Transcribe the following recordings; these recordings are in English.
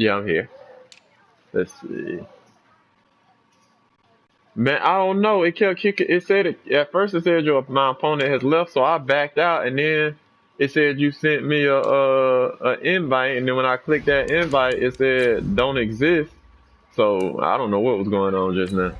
Yeah, I'm here. Let's see. Man, I don't know. It kept kicking. It said at first it said my opponent has left, so I backed out, and then it said you sent me a invite, and then when I clicked that invite, it said don't exist. So I don't know what was going on just now.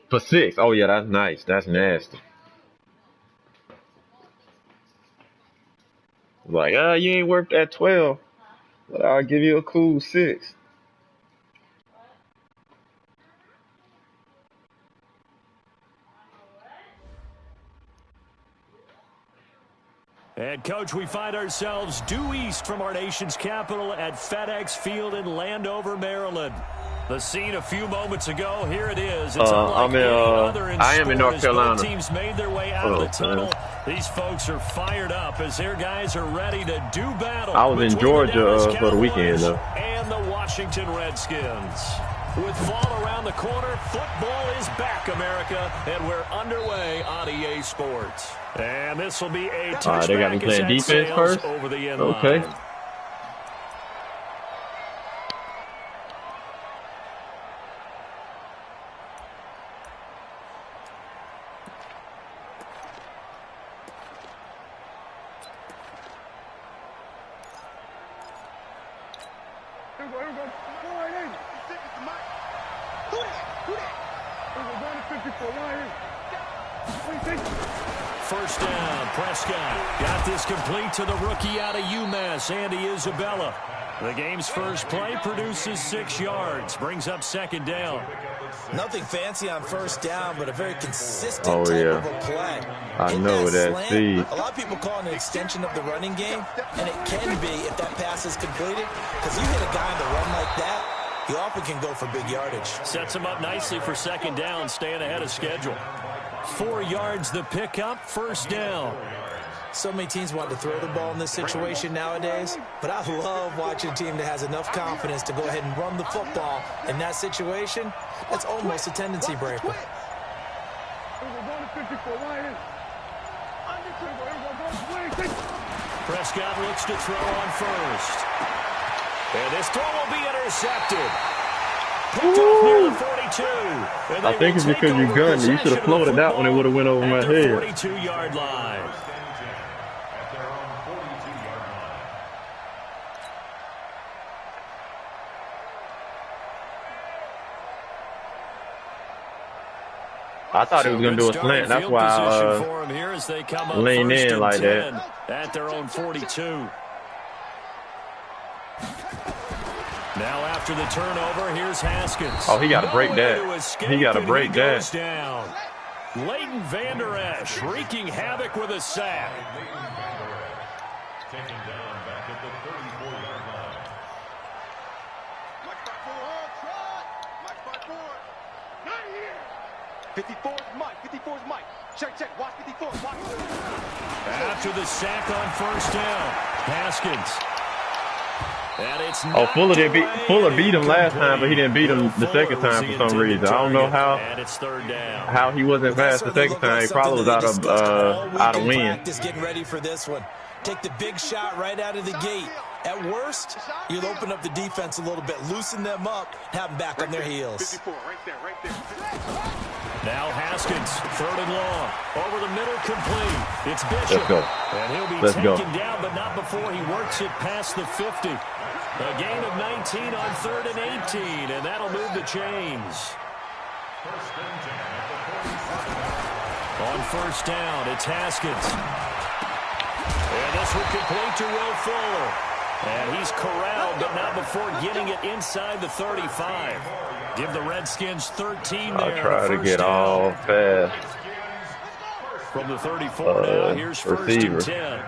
For 6. Oh yeah, that's nice. That's nasty. Like, you ain't worked at 12, but I'll give you a cool 6. And, Coach, we find ourselves due east from our nation's capital at FedEx Field in Landover, Maryland. The scene a few moments ago, here it is. It's unlike any other in I am in North Carolina. Both teams made their way out of the tunnel. These folks are fired up as their guys are ready to do battle. I was in Georgia for the weekend, though. And the Washington Redskins. With fall around the corner, football is back, America, and we're underway on EA Sports. And this will be a touchback. They got me playing defense first? Over the end okay. Line. First down, Prescott got this complete to the rookie out of UMass, Andy Isabella. The game's first play produces 6 yards, brings up second down. Nothing fancy on first down, but a very consistent type of a play. I know that speed. A lot of people call it an extension of the running game, and it can be if that pass is completed, because you hit a guy on the run like that, he often can go for big yardage. Sets him up nicely for second down, staying ahead of schedule. 4 yards the pickup, first down. So many teams want to throw the ball in this situation nowadays, but I love watching a team that has enough confidence to go ahead and run the football. In that situation, that's almost a tendency breaker. Prescott looks to throw on first. And this throw will be intercepted. Near the 42. I think it's because you gunned it. You should have floated that when it would have went over my head. 42-yard line. I thought he was going to do a slant. That's why I leaned in like that. At their own 42. Now after the turnover, here's Haskins. Oh, he got to break that. He got to break that. Down. Leighton Vander Esch wreaking havoc with a sack. Taken down back at the 34-yard line. 54 is Mike. 54 is Mike. Check. Watch 54. Watch. After the sack on first down, Haskins. Fuller beat him last time, but he didn't beat him the second time for some reason. I don't know how he wasn't fast the second time. He probably was out of wind. Getting ready for this one. Take the big shot right out of the gate. At worst, you'll open up the defense a little bit, loosen them up, have them back on their heels. Right there. Now Haskins, third and long, over the middle, complete. It's Bishop. Let's go. And he'll be taken down, but not before he works it past the 50. A gain of 19 on third and 18, and that'll move the chains. On first down, it's Haskins. And this will complete to Will Fuller. And he's corralled, but not before getting it inside the 35. Give the Redskins 13 there. I'll try to get all fast. From the 34 now, here's first and 10.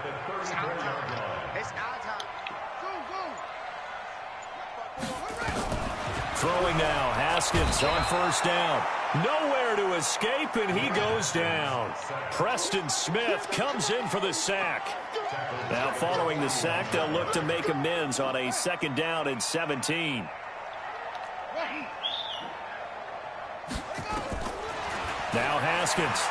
Throwing now, Haskins on first down. Nowhere to escape, and he goes down. Preston Smith comes in for the sack. Now following the sack, they'll look to make amends on a second down and 17. Now Haskins.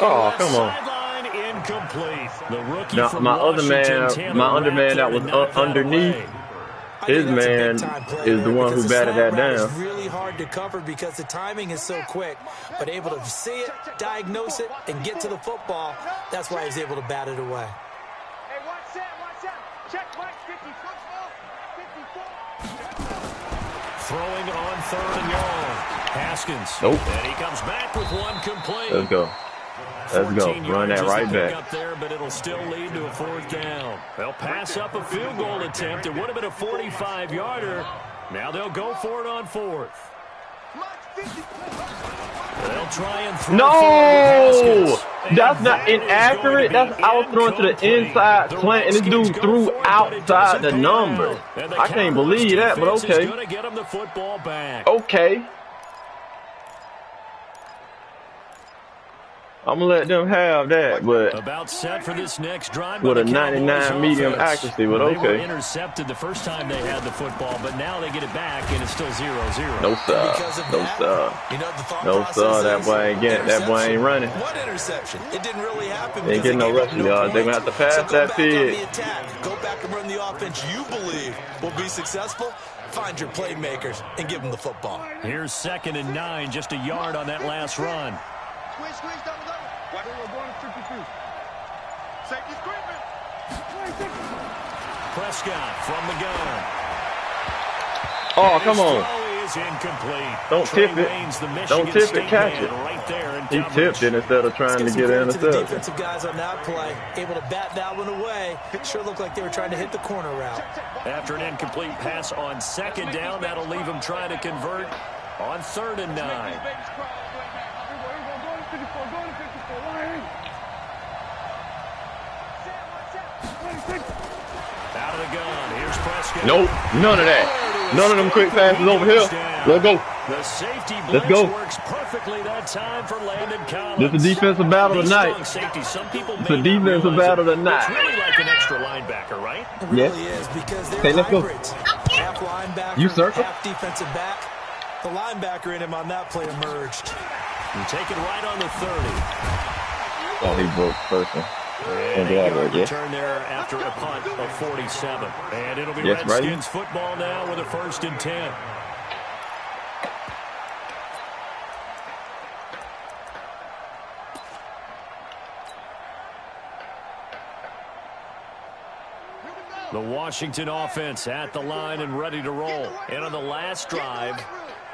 Oh, come on. Sideline incomplete. The rookie Now, from my other Washington, man, my other man that was underneath, his man is the one who batted that down. It's really hard to cover because the timing is so quick, but able to see it, diagnose it, and get to the football. That's why he's able to bat it away. Hey, watch that. Check Mike, 50 football, 54. Throwing on 3rd and long. Haskins. Nope. And he comes back with one complete. Let's go. Let's go. Run that right back. Up there, but it'll still lead to a 4th down. They'll pass up a field goal attempt. It would have been a 45-yarder. Now they'll go for it on 4th. They'll try and throw. No! That's not inaccurate. That's I was throwing to the inside slant, and this dude threw outside the number. I can't believe that, but okay. Okay. I'm gonna let them have that, but about set for this next drive with a 99 medium accuracy, but okay. They were intercepted the first time they had the football, but now they get it back and it's still 0-0. No sir, no sir, no sir. That boy ain't getting. That boy ain't running. What interception? It didn't really happen. They ain't getting no rushing yards. They're gonna have to pass that pig. Go back and run the offense you believe will be successful. Find your playmakers and give them the football. Here's 2nd and 9, just a yard on that last run. Squeeze down the middle. What? We're going to 52. Safety screen. Prescott from the gun. Oh, come on. Is incomplete. Don't tip it. Don't tip it, catch it. Right there he tipped it instead of trying to get an interception. Defensive guys on that play, able to bat that one away. It sure looked like they were trying to hit the corner route. After an incomplete pass on 2nd down, that'll leave them trying to convert on 3rd and 9. Out of the gun. Here's Prescott. Nope, none of that. None of them quick passes over here. Let's go. The safety Let's go. Works perfectly that time for Landon Collins. This is a defensive battle tonight. It's a defensive battle tonight. It's really like an extra linebacker, right? It really is because they're let's go. hybrids. Half linebacker, You circle. half defensive back. The linebacker in him on that play emerged. And take it right on the 30. Oh, he broke first one. And a return there after a punt of 47. And it'll be Redskins football now with a 1st and 10. The Washington offense at the line and ready to roll. And on the last drive,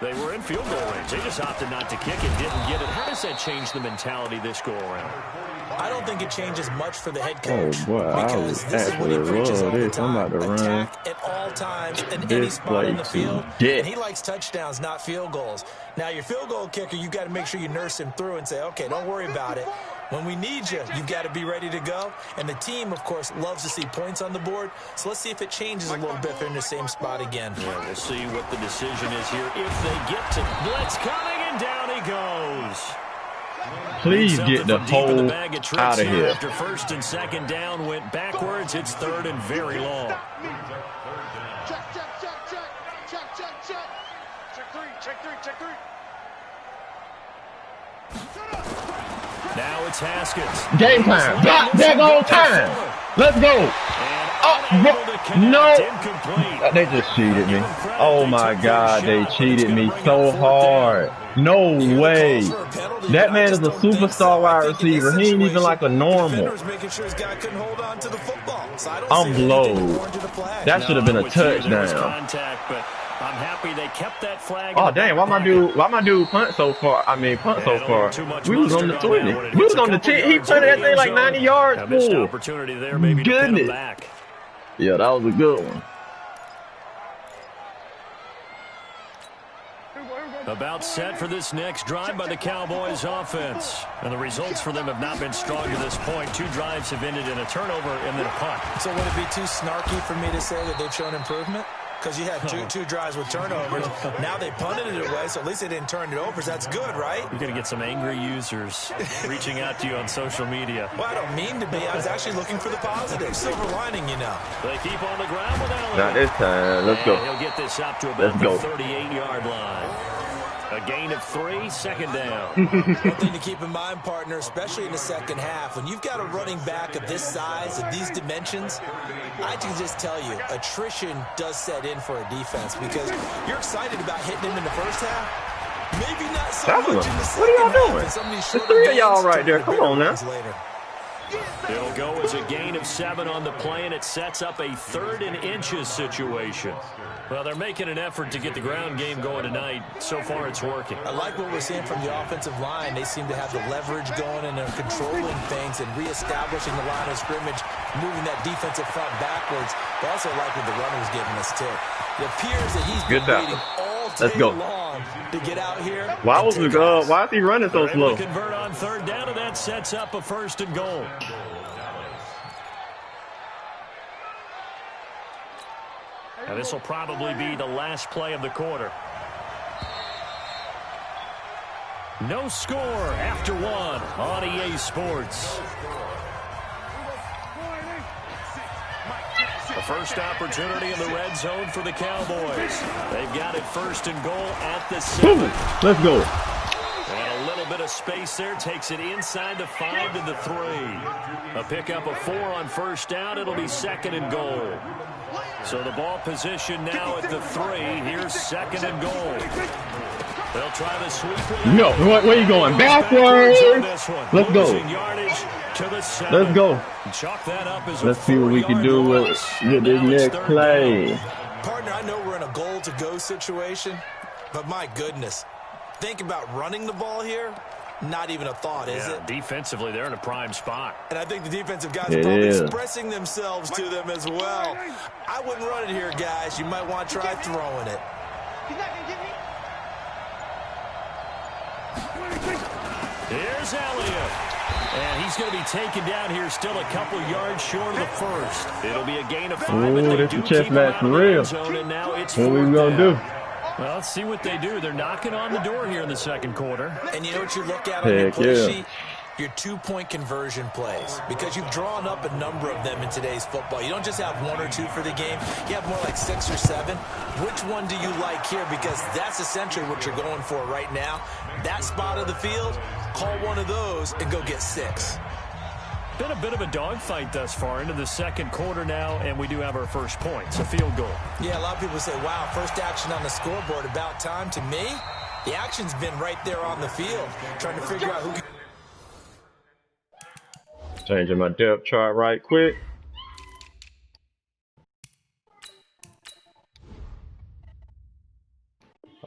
they were in field goal range. They just opted not to kick and didn't get it. How does that change the mentality this go around? I don't think it changes much for the head coach. Oh, boy, because this is what he preaches all the time. I'm about to run Attack at all times in any spot in the field. And he likes touchdowns, not field goals. Now, your field goal kicker, you've got to make sure you nurse him through and say, okay, don't worry about it. When we need you, you've got to be ready to go. And the team, of course, loves to see points on the board. So let's see if it changes a little bit if they're in the same spot again. Yeah, we'll see what the decision is here. If they get to blitz coming, and down he goes. Please get the hole out of here. After 1st and 2nd down went backwards, it's 3rd and very long. Check. Check three. Now it's Haskins. Game time. That goal time. Let's go. No. They just cheated me. Oh, my God. They cheated me so hard. No way. That man is a superstar wide receiver. He ain't even like a normal. I'm blowed. That should have been a touchdown. I'm happy they kept that flag. Oh dang! Why my dude punt so far? Punt so far. We was on the 20. We was on the 10. He punted that thing like 90 yards. Missed opportunity there, maybe. Goodness. Yeah, that was a good one. About set for this next drive by the Cowboys offense. And the results for them have not been strong to this point. 2 drives have ended in a turnover and then a punt. So would it be too snarky for me to say that they've shown improvement? because you had two drives with turnovers. Now they punted it away, so at least they didn't turn it over. So that's good, right? You're going to get some angry users reaching out to you on social media. Well, I don't mean to be. I was actually looking for the positive. Silver lining, you know. They keep on the ground with Elliott. Not this time. Let's go. He'll get this up to about the 38-yard line. A gain of 3, second down. One thing to keep in mind, partner, especially in the second half, when you've got a running back of this size, of these dimensions, I can just tell you, attrition does set in for a defense because you're excited about hitting him in the first half. Maybe not so much in the second half. What are y'all doing? There's 3 of y'all right there. Come on now. It'll go as a gain of 7 on the play, and it sets up a 3rd and inches situation. Well, they're making an effort to get the ground game going tonight. So far, it's working. I like what we're seeing from the offensive line. They seem to have the leverage going, and they're controlling things and reestablishing the line of scrimmage, moving that defensive front backwards. But also like what the runner's giving us, too. It appears that he's been waiting all day long to get out here. Why is he running so slow? Convert on 3rd down, and that sets up a 1st and goal. And this will probably be the last play of the quarter. No score after 1 on EA Sports. The first opportunity in the red zone for the Cowboys. They've got it 1st and goal at the 7. Let's go. And a little bit of space there takes it inside the 5 to the 3. A pickup of 4 on 1st down. It'll be 2nd and goal. So the ball position now at the 3. Here's 2nd and goal. They'll try the sweep. No, where you going? Backwards. Let's go. Let's go. Chalk that up as Let's see what we can do with this next play. Partner, I know we're in a goal-to-go situation, but my goodness, think about running the ball here. Not even a thought, is it? Defensively, they're in a prime spot. And I think the defensive guys are probably expressing themselves to them as well. I wouldn't run it here, guys. You might want to try throwing it. Here's Elliott. And he's going to be taken down here still a couple yards short of the 1st. It'll be a gain of 5. Ooh, this is chest match for real. What we going to do? Well, let's see what they do. They're knocking on the door here in the 2nd quarter. And you know what you look at on your play sheet? Your 2-point conversion plays. Because you've drawn up a number of them in today's football. You don't just have 1 or 2 for the game. You have more like 6 or 7. Which one do you like here? Because that's essentially what you're going for right now. That spot of the field, call one of those and go get 6. Been a bit of a dogfight thus far into the 2nd quarter now, and we do have our first points, a field goal. Yeah, a lot of people say, wow, first action on the scoreboard, about time. To me, the action's been right there on the field, trying to figure out who can... Changing my depth chart right quick.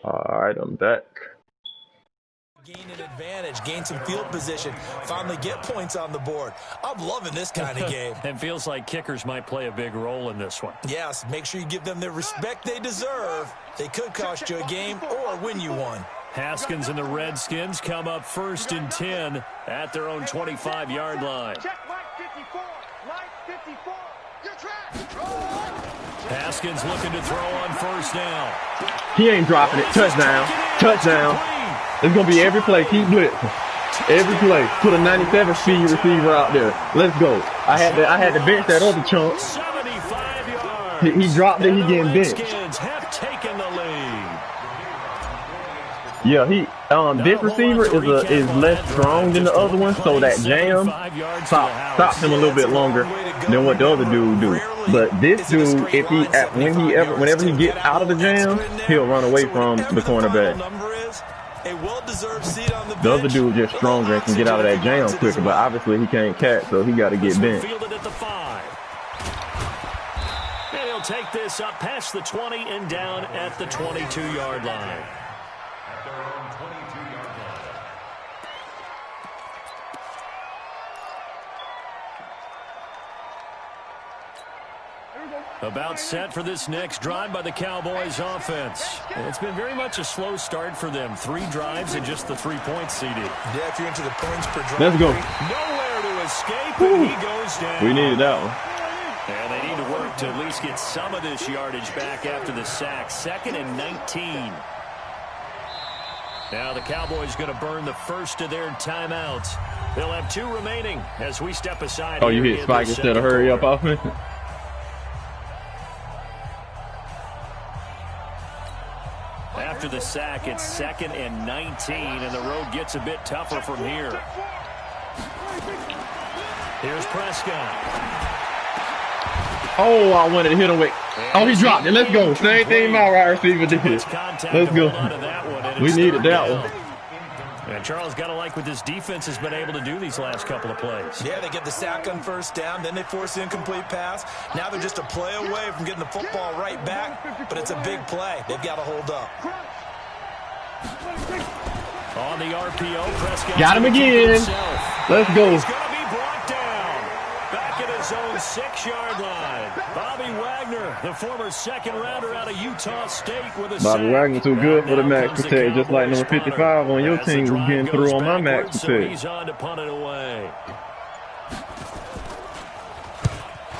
All right, I'm back. Gain an advantage, gain some field position, finally get points on the board. I'm loving this kind of game. It feels like kickers might play a big role in this one. Yes, make sure you give them the respect they deserve. They could cost you a game or win you one. Haskins and the Redskins come up 1st and 10 at their own 25-yard line. Check line 54. Line 54. Your track. Haskins looking to throw on 1st down. He ain't dropping it. Touchdown. Touchdown. It's going to be every play. Keep blitzing. Every play. Put a 97 speed receiver out there. Let's go. I had to bench that other chunk. 75 yards. He dropped it. He getting benched. Redskins have taken the lead. Yeah, this receiver is less strong than the other one, so that jam stops him a little bit longer than what the other dude do. But this dude, whenever he gets out of the jam, he'll run away from the cornerback. The other dude just stronger and can get out of that jam quicker, but obviously he can't catch, so he got to get bent. And he'll take this up past the 20 and down at the 22-yard line. About set for this next drive by the Cowboys offense. And it's been very much a slow start for them. 3 drives and just the 3 points CD. Yeah, if you're into the points per drive. Let's go. Nowhere to escape, and he goes down. We needed that one. And they need to work to at least get some of this yardage back after the sack. 2nd and 19. Now the Cowboys going to burn the first of their timeouts. They'll have 2 remaining as we step aside. Oh, you hit spike instead of hurry up offense? After the sack, it's 2nd and 19, and the road gets a bit tougher from here. Here's Prescott. Oh, I wanted to hit him with. Oh, he dropped it. Let's go. Same thing my wide receiver did. Let's go. We needed that one. And Charles, got to like what this defense has been able to do these last couple of plays. Yeah, they get the sack on first down, then they force the incomplete pass. Now they're just a play away from getting the football right back, but it's a big play. They've got to hold up. On the RPO, Prescott got him again. Let's go. He's going to be brought down. Back at his own 6-yard line. Bobby Wagner, the former second-rounder out of Utah State with a Bobby sack. Wagner too good for the max protect, just like number 55 on your team was getting through on my max So protect. he's on to punt it away.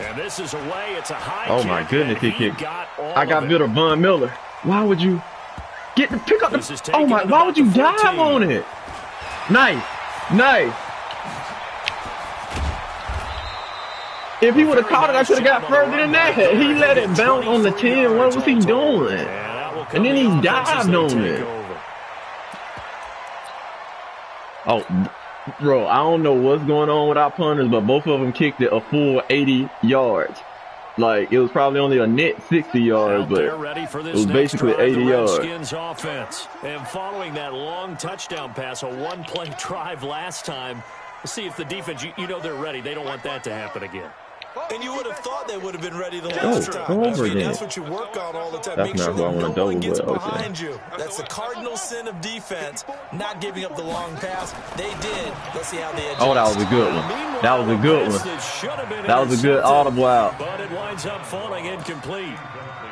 And this is away. It's a high Oh kick, my goodness, he kicked. I got it. bit of Von Miller. Why would you get the pick up the? Oh my! Why would you dive on it? Nice, nice. If he would have caught it, I could have got further than that. He let it bounce on the 10. What was he doing? And then he dived on it. Oh, bro, I don't know what's going on with our punters, but both of them kicked it a full 80 yards. Like, it was probably only a net 60 yards, but it was basically 80 yards. Offense. And following that long touchdown pass, a one-play drive last time, let's see if the defense, you know they're ready. They don't want that to happen again. And you would have thought they would have been ready the last time. That's what you work on all the time. That's Make sure that no one gets okay. behind you. That's the cardinal sin of defense, not giving up the long pass. They did. Let's see how they adjust. Oh, that was a good one. That was a good one. That was a good audible out. But it winds up falling incomplete.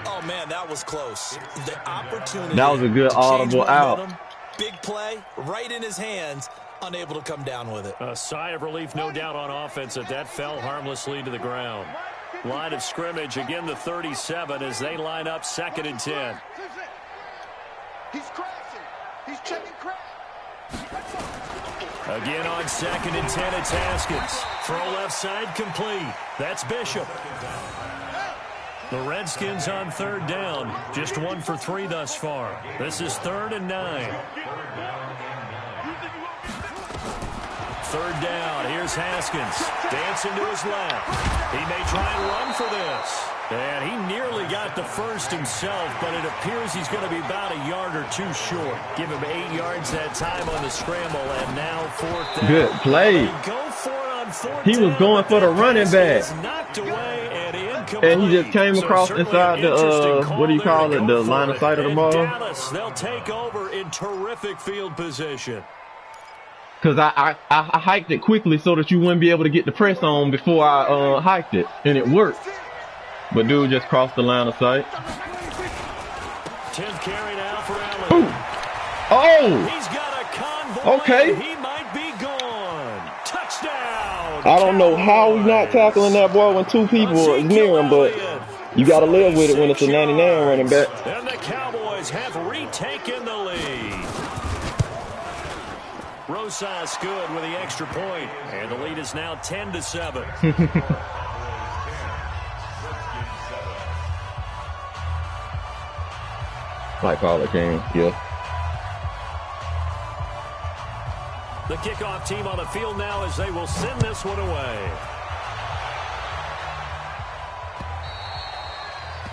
Oh, man, that was close. The opportunity. That was a good audible out. Big play, right in his hands. Unable to come down with it. A sigh of relief, no doubt, on offense that fell harmlessly to the ground. Line of scrimmage, again the 37 as they line up 2nd and 10. He's crashing. He's checking crash. Again on 2nd and 10, it's Haskins. Throw left side complete. That's Bishop. The Redskins on 3rd down. Just 1 for 3 thus far. This is 3rd and 9. 3rd down. Here's Haskins. Dancing to his left. He may try and run for this. And he nearly got the first himself, but it appears he's going to be about a yard or 2 short. Give him 8 yards that time on the scramble, and now 4th down. Good play. Go for it on 4th He was going for the running back. Knocked away and incomplete. And he just came across inside the, what do you call it, the line of sight of the ball. Dallas, they'll take over in terrific field position. Because I hiked it quickly so that you wouldn't be able to get the press on before I hiked it. And it worked. But dude just crossed the line of sight. 10th carry now for Allen. Oh! He's got a convoy. Okay. He might be gone. Touchdown. I don't know how he's not tackling that boy when 2 people is near him, but you got to live with it when it's a 99 running back. And the Cowboys have retaken the lead. Rosas good with the extra point, and the lead is now 10-7. Like Pollard came, yeah. The kickoff team on the field now as they will send this one away.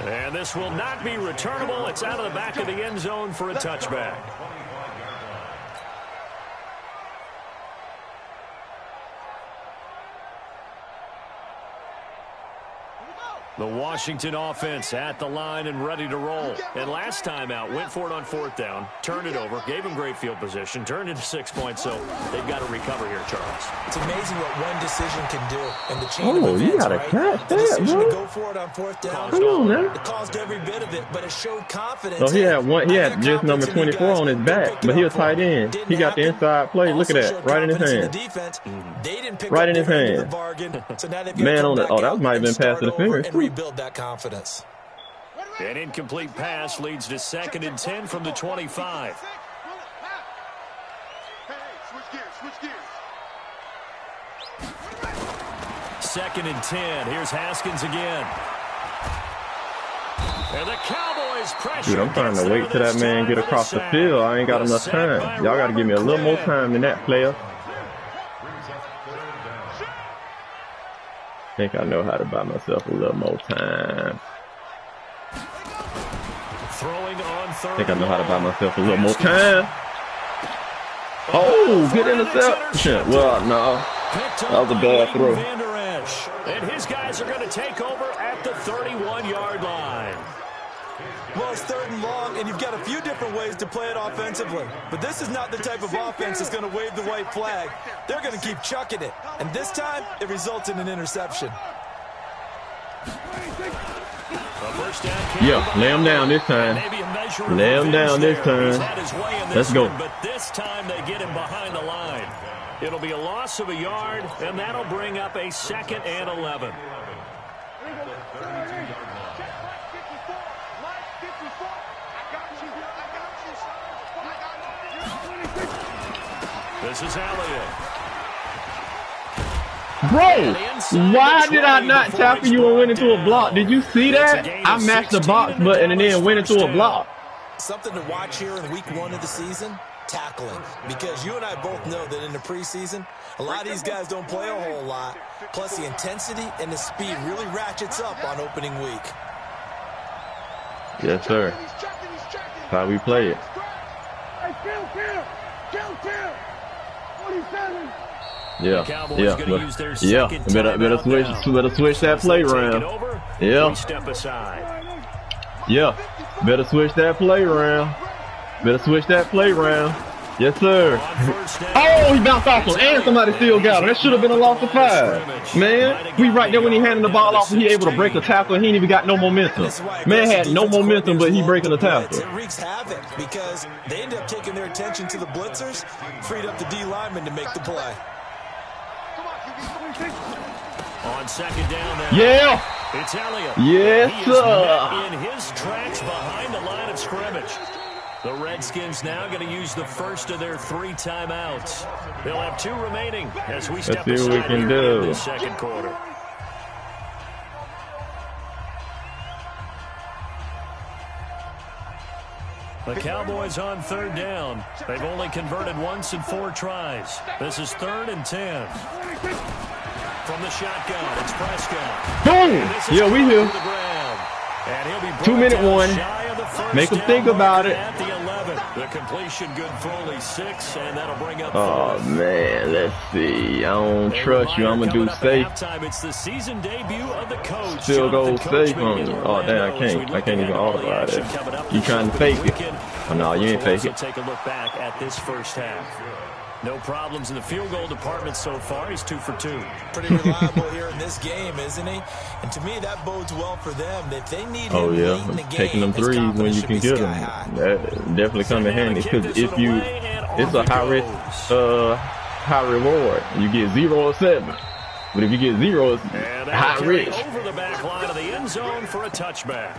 And this will not be returnable. It's out of the back of the end zone for a touchback. The Washington offense at the line and ready to roll. And last time out, went for it on 4th down, turned it over, gave him great field position, turned into 6 points, so they've got to recover here, Charles. It's amazing what one decision can do in the chain of events, you gotta right? catch The that, decision bro. to go for it on 4th down. Come on, man. It caused every bit of it, but it showed confidence. So he had one. He had just number 24 on his back, but he was tight end. He got the inside play. Look at that, right in his hand. Right in his hand. Man on the. Oh, that might have been pass interference. And rebuild that confidence. An incomplete pass leads to 2nd and 10 from the 25. Switch gears. 2nd and 10. Here's Haskins again. And the Cowboys pressure. Dude, I'm trying to wait till that man get across the field. I ain't got enough time. Y'all got to give me a little more time than that, player. I think I know how to buy myself a little more time. Throwing on 3rd. I think I know how to buy myself a little more time. Oh, good interception. Well, no. That was a bad throw. And his guys are going to take over at the 31-yard line. Well, it's 3rd and long, and you've got a few different ways to play it offensively. But this is not the type of offense that's going to wave the white flag. They're going to keep chucking it. And this time, it results in an interception. Yeah, lay him down this time. Lay him down this time. Let's go. But this time they get him behind the line. It'll be a loss of a yard, and that'll bring up a 2nd and 11. This is Elliott. Bro, why did I not tackle you and went into a block? Did you see that? I mashed the box button and then went into a block. Something to watch here in week 1 of the season, tackling. Because you and I both know that in the preseason, a lot of these guys don't play a whole lot. Plus the intensity and the speed really ratchets up on opening week. Yes, sir. That's how we play it. Yeah, better switch that play round. Yeah, better switch that play round. Yes, sir. Oh, he bounced off him, and somebody still got him. That should have been a loss of 5. Man, we right there when he handed the ball off, he able to break a tackle, and he ain't even got no momentum. Man had no momentum, but he breaking the tackle. It wreaks havoc because they end up taking their attention to the blitzers, freed up the D lineman to make the play. On 2nd down now. Yeah. It's Elliott. Yes, sir. In his tracks behind the line of scrimmage. The Redskins now going to use the first of their 3 timeouts. They'll have 2 remaining as we step Let's see what we can do in the 2nd quarter. The Cowboys on 3rd down. They've only converted once in 4 tries. This is 3rd and 10. From the shotgun, it's Prescott. Boom! Yeah, we here. 2-minute one. Make them think about it. At the 11. The completion good for only 6, and that'll bring up 4. Oh, man, let's see. I don't trust you. I'm going to do safe. It's the season debut of the coach. Still go safe on you. Oh, damn, I can't even auto it. You trying to fake it. Oh, no, you ain't fake it. Take a look back at this first half. No problems in the field goal department so far. He's 2 for 2. Pretty reliable here in this game, isn't he? And to me, that bodes well for them. If they need him late in the game, taking them threes when you can get them. That definitely come in handy. Because if you, it's a high risk, high reward. You get 0 or 7. But if you get 0, it's high risk. Over the back line of the end zone for a touchback.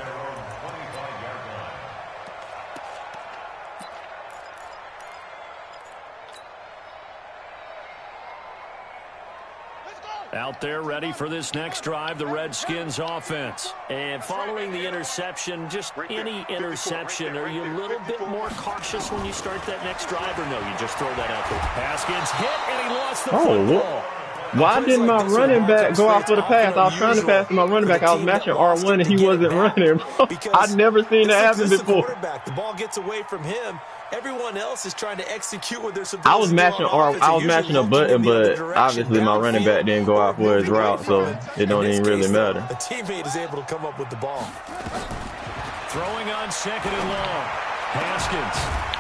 Out there ready for this next drive, the Redskins offense. And following the interception, just any interception, are you a little bit more cautious when you start that next drive, or no, you just throw that out there? Haskins hit, and he lost the football. Why didn't my running back go out for the pass? I was trying to pass to my running back. I was matching R1, and he wasn't running. I've never seen that happen before. The ball gets away from him, Everyone else is trying to execute what they're supposed I was to do matching, on or offense. I was matching a button, but obviously my running back didn't go out for his route, so it don't even really matter. A teammate is able to come up with the ball. Throwing on 2nd and long. Haskins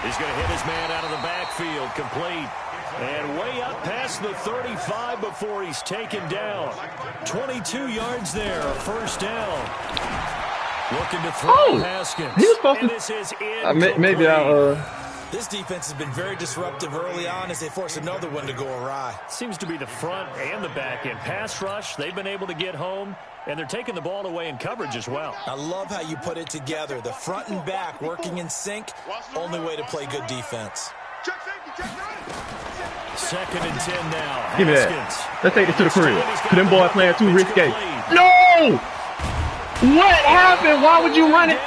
is going to hit his man out of the backfield, complete. And way up past the 35 before he's taken down. 22 yards there, first down. Looking to throw Haskins. He was supposed to. This is maybe This defense has been very disruptive early on as they force another one to go awry. Seems to be the front and the back end. Pass rush, they've been able to get home, and they're taking the ball away in coverage as well. I love how you put it together. The front and back working in sync, only way to play good defense. 2nd and 10 now. Give me that. Let's take it to the crib. Because them boys playing too risque. No! What happened? Why would you run it?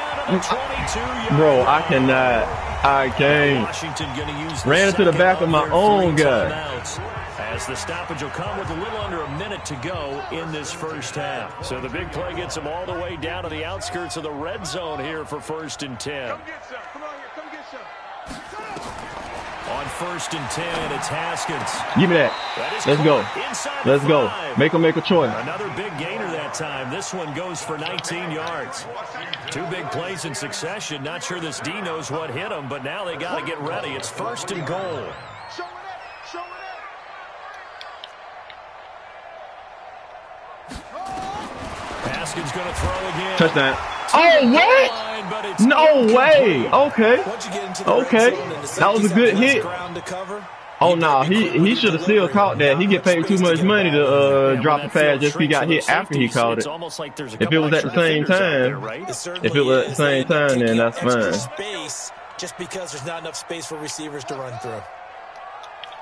Bro, I cannot. I can't. Ran into the back of my own guy. As the stoppage will come with a little under a minute to go in this first half. So the big play gets them all the way down to the outskirts of the red zone here for 1st and 10. Come get some. Come on here. Come get some. On 1st and 10, it's Haskins. Give me that. Let's go. Let's go. Make him make a choice. Another big gainer that time. This one goes for 19 yards. 2 big plays in succession. Not sure this D knows what hit him, but now they got to get ready. It's 1st and goal. Show it up. Show it up. Haskins going to throw again. Touchdown. Oh, what? No way. Okay. Okay. That was a good hit. Oh, no. He should have still caught that. He get paid too much money to drop the pass just if he got hit after he caught it. If it was at the same time, then that's fine. Just because there's not enough space for receivers to run through.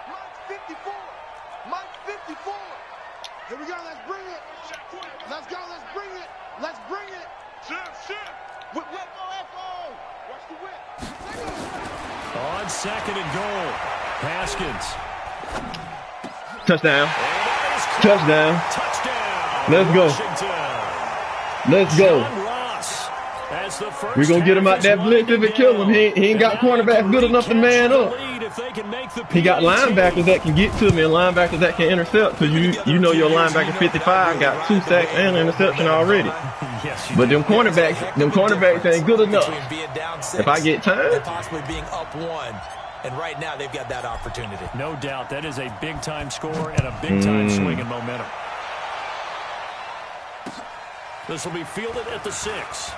Mike 54. Mike 54. Here we go. Let's bring it. Let's go. Let's bring it. Let's bring it. Shift. Whip. F-O. Watch the whip. On 2nd and goal. Haskins. Touchdown. Touchdown. Let's go. We're going to get him out that blitz if it kills him. He ain't got cornerbacks good enough to man up. He got linebackers that can get to me and linebackers that can intercept. Because you know your linebacker 55 got 2 sacks and an interception already. But them cornerbacks ain't good enough. If I get time. Possibly being up 1. And right now, they've got that opportunity. No doubt. That is a big-time score and a big-time swing in momentum. This will be fielded at the 6.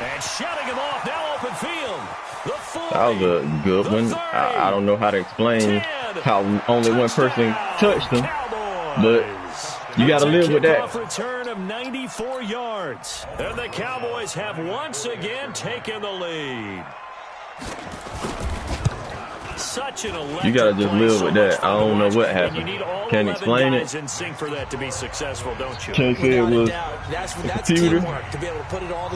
And shutting him off. Now open field. The 40, that was a good one. 30, I don't know how to explain how only one person touched him. But you got to live with that. Return of 94 yards. And the Cowboys have once again taken the lead. Such an electric. You gotta just live with that. I don't know what happened. Can't explain it. In sync for that to be successful, don't you? Can't say it was a computer.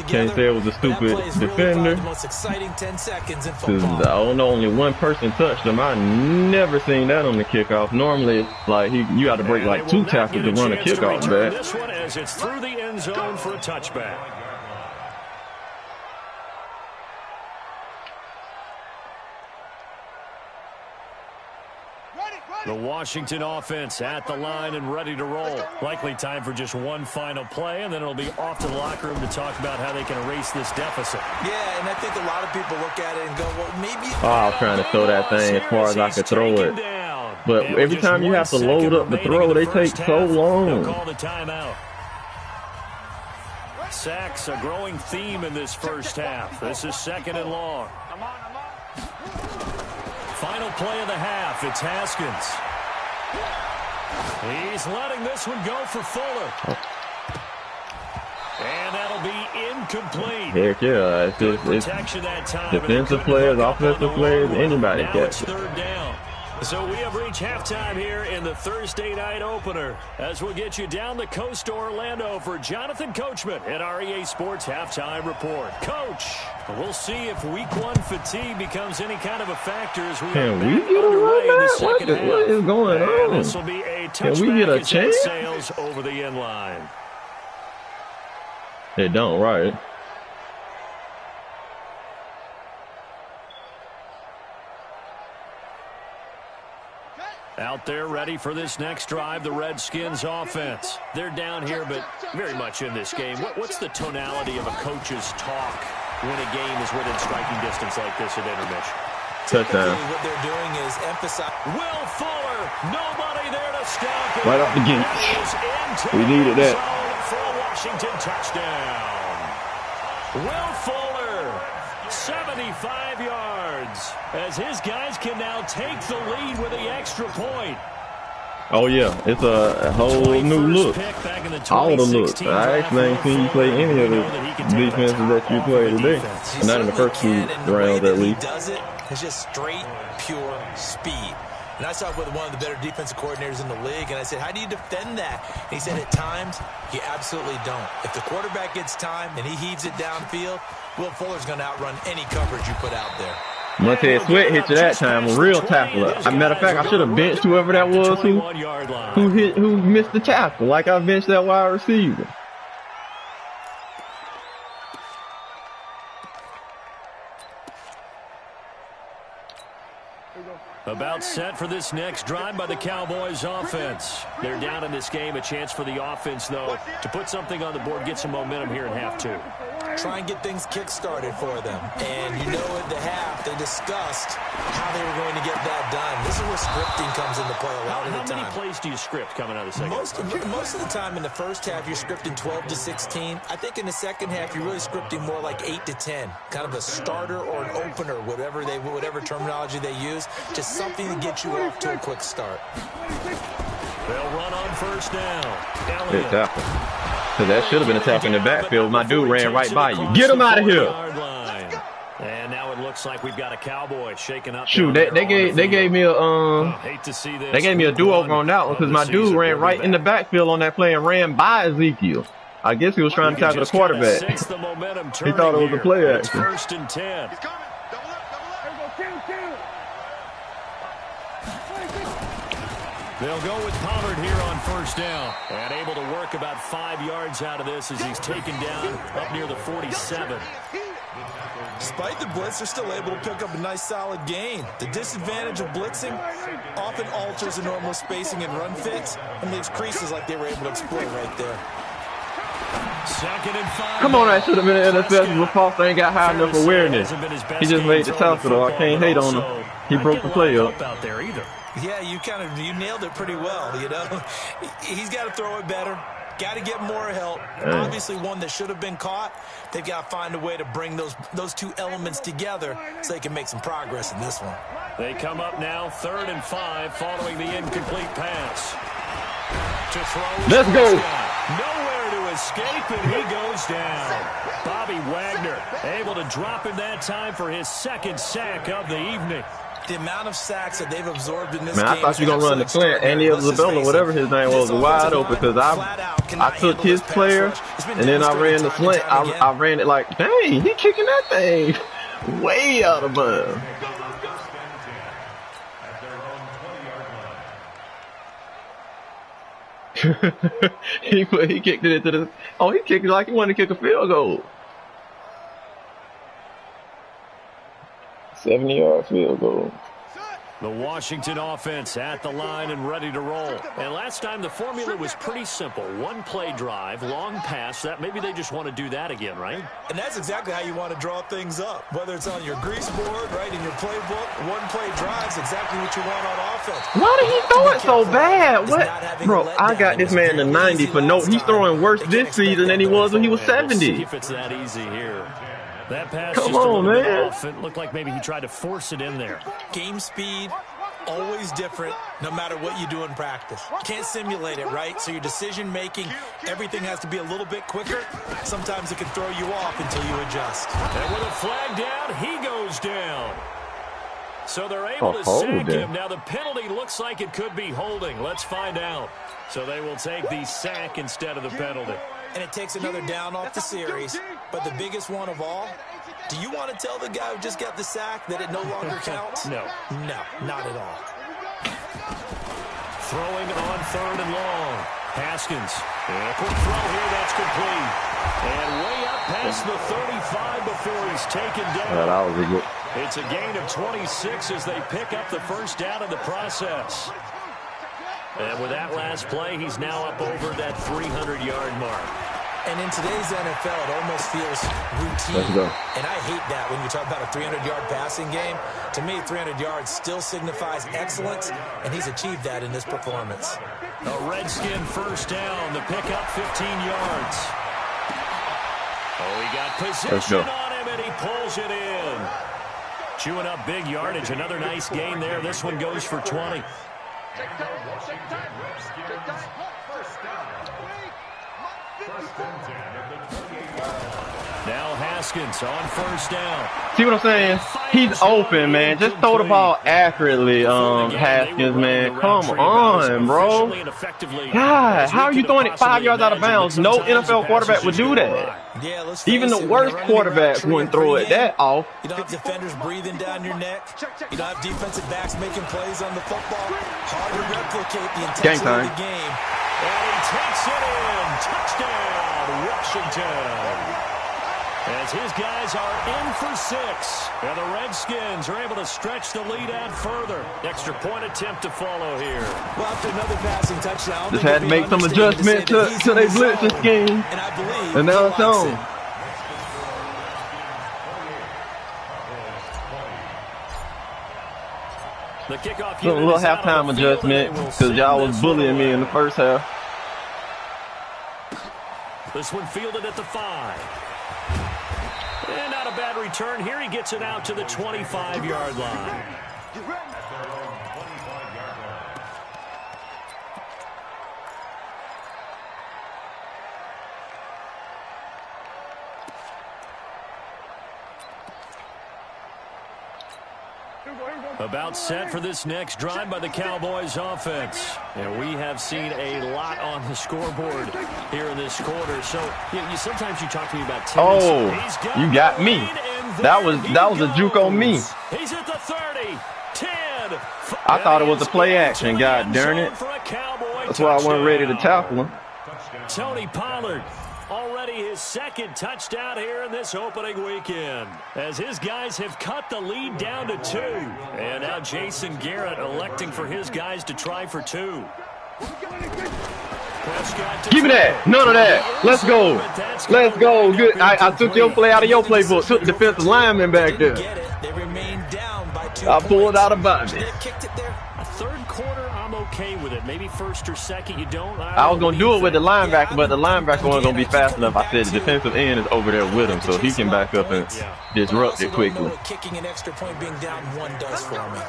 Can't say it was a stupid defender. Cause I don't know, only one person touched him. I never seen that on the kickoff. Normally, like you got to break like 2 tackles to run a kickoff back. This one as it's through the end zone for a touchback. The Washington offense at the line and ready to roll. Likely time for just one final play, and then it'll be off to the locker room to talk about how they can erase this deficit. Yeah, and I think a lot of people look at it and go, well, maybe... Oh, I was trying to throw that thing as far as I could throw it. But every time you have to load up the throw, they take so long. Call the timeout. Sacks, a growing theme in this first half. This is 2nd and long. Final play of the half. It's Haskins. He's letting this one go for Fuller. And that'll be incomplete. Heck yeah. It's defensive players, offensive players, anybody catch it. 3rd down. So we have reached halftime here in the Thursday night opener as we'll get you down the coast to Orlando for Jonathan Coachman at our EA Sports Halftime Report. Coach, we'll see if Week 1 fatigue becomes any kind of a factor as we Can we get a run? What is going on? This will be a Can we get a chance? Sails over the end line. They don't, right? Out there ready for this next drive, the Redskins offense. They're down here, but very much in this game. What's the tonality of a coach's talk when a game is within striking distance like this at intermission? Touchdown. What they're doing is emphasize. Will Fuller, nobody there to stop it. Right off the gate. We needed that. For a Washington touchdown. Will Fuller, 75 yards, as his guys can now take the lead with the extra point. Oh, yeah. It's a whole new look. All the looks. I actually ain't seen you play any of the defenses that you played today. Not in the first two rounds, at least. It's just straight, pure speed. And I talked with one of the better defensive coordinators in the league, and I said, how do you defend that? And he said, at times, you absolutely don't. If the quarterback gets time and he heaves it downfield, Will Fuller's going to outrun any coverage you put out there. Montez Sweat hit you that time, a real tackler. As a matter of fact, I should have benched whoever that was who missed the tackle, like I benched that wide receiver. About set for this next drive by the Cowboys offense. They're down in this game. A chance for the offense, though, to put something on the board, get some momentum here in half two. Try and get things kick-started for them. And you know at the half, they discussed how they were going to get that done. This is where scripting comes into play a lot of the time. How many plays do you script coming out of the second? Most of the time in the first half, you're scripting 12 to 16. I think in the second half, you're really scripting more like 8 to 10. Kind of a starter or an opener, whatever terminology they use. Just something to get you off to a quick start. They'll run on first down. Good tackle. Because that should have been a tap in the backfield. My dude ran right by you. Get him out of here. And now it looks like we've got a Cowboy shaking up. Shoot, they gave me a they gave me a do-over on that one because my dude ran right in the backfield on that play and ran by Ezekiel. I guess he was trying to tackle the quarterback. He thought it was a play action. First and 10. They'll go with Pollard here on first down. And able to work about 5 yards out of this as he's taken down up near the 47. Despite the blitz, they're still able to pick up a nice solid gain. The disadvantage of blitzing often alters the normal spacing and run fits and leaves creases like they were able to exploit right there. Second and 5. Come on, that should have been an interception, but Foster ain't got high enough awareness. He just made the tackle, though. I can't hate on him. He broke the play up. Out there either. Yeah, you nailed it pretty well, you know. He's got to throw it better. Got to get more help. Obviously one that should have been caught. They've got to find a way to bring those two elements together so they can make some progress in this one. They come up now, 3rd and 5, following the incomplete pass. To throw. Let's go. Nowhere to escape, and he goes down. Bobby Wagner able to drop him that time for his second sack of the evening. The amount of sacks that they've absorbed in this game. I thought you were going to run the Clint. Andy Isabella, whatever his name was wide open because I took his player and then I ran the slant. I ran it like, dang, he kicking that thing way out of bounds. he kicked it into the. Oh, he kicked it like he wanted to kick a field goal. 70-yard field goal. The Washington offense at the line and ready to roll. And last time the formula was pretty simple. One play drive, long pass. That maybe they just want to do that again, right? And that's exactly how you want to draw things up. Whether it's on your grease board, right, in your playbook, one play drive's exactly what you want on offense. Why did he throw it so bad? What? Bro, I got this man to 90 for no. He's throwing worse this season than he was when he was 70. We'll see if it's that easy here. That pass Come just on, a little bit man. off. It looked like maybe he tried to force it in there. Game speed, always different, no matter what you do in practice. Can't simulate it, right? So your decision-making, everything has to be a little bit quicker. Sometimes it can throw you off until you adjust. And with a flag down, he goes down. So they're able to sack him. Now the penalty looks like it could be holding. Let's find out. So they will take the sack instead of the penalty. And it takes another down off the series. But the biggest one of all, do you want to tell the guy who just got the sack that it no longer counts? No. No, not at all. Throwing on 3rd and long. Haskins. A quick throw here, that's complete. And way up past the 35 before he's taken down. That was a good. It's a gain of 26 as they pick up the first down in the process. And with that last play, he's now up over that 300-yard mark. And in today's NFL, it almost feels routine. And I hate that when you talk about a 300-yard passing game. To me, 300 yards still signifies excellence, and he's achieved that in this performance. A Redskin first down. The pickup 15 yards. Oh, he got position on him, and he pulls it in. Chewing up big yardage. Another nice gain there. This one goes for 20. Now Haskins on first down. See what I'm saying? He's open, man. Just throw the ball accurately, Haskins, man. Come on, bro. God, how are you throwing it 5 yards out of bounds? No NFL quarterback would do that. Even the worst quarterbacks wouldn't throw it that off. You don't have defenders breathing down your neck. You don't have defensive backs making plays on the football. Hard to replicate the intensity of the game. And he takes it in. Touchdown, Washington. As his guys are in for 6. And the Redskins are able to stretch the lead out further. Extra point attempt to follow here. Well, after another passing touchdown, just had to make some adjustments to their blitzing scheme. And now it's on. The kickoff a little halftime adjustment because y'all was bullying me in the first half. This one fielded at the 5. And not a bad return. Here he gets it out to the 25-yard line. About set for this next drive by the Cowboys offense. And we have seen a lot on the scoreboard here in this quarter. So you sometimes you talk to me about tendency. Oh, you got me. That was a juke on me. He's at the 30, 10. I thought it was a play action. God darn it. That's why I wasn't ready to tackle him. Tony Pollard. Already his second touchdown here in this opening weekend, as his guys have cut the lead down to 2. And now Jason Garrett electing for his guys to try for 2. Give me that. None of that. Let's go. Let's go. Good. I took your play out of your playbook. Took the defensive lineman back there. I pulled out of bounds. A third quarter, I'm okay with it. Maybe first or second, you don't. I was going to do it with the linebacker, but the linebacker wasn't going to be fast enough. I said the defensive end is over there with him, so he can back up and disrupt it quickly. Kicking an extra point being down 1 does for me.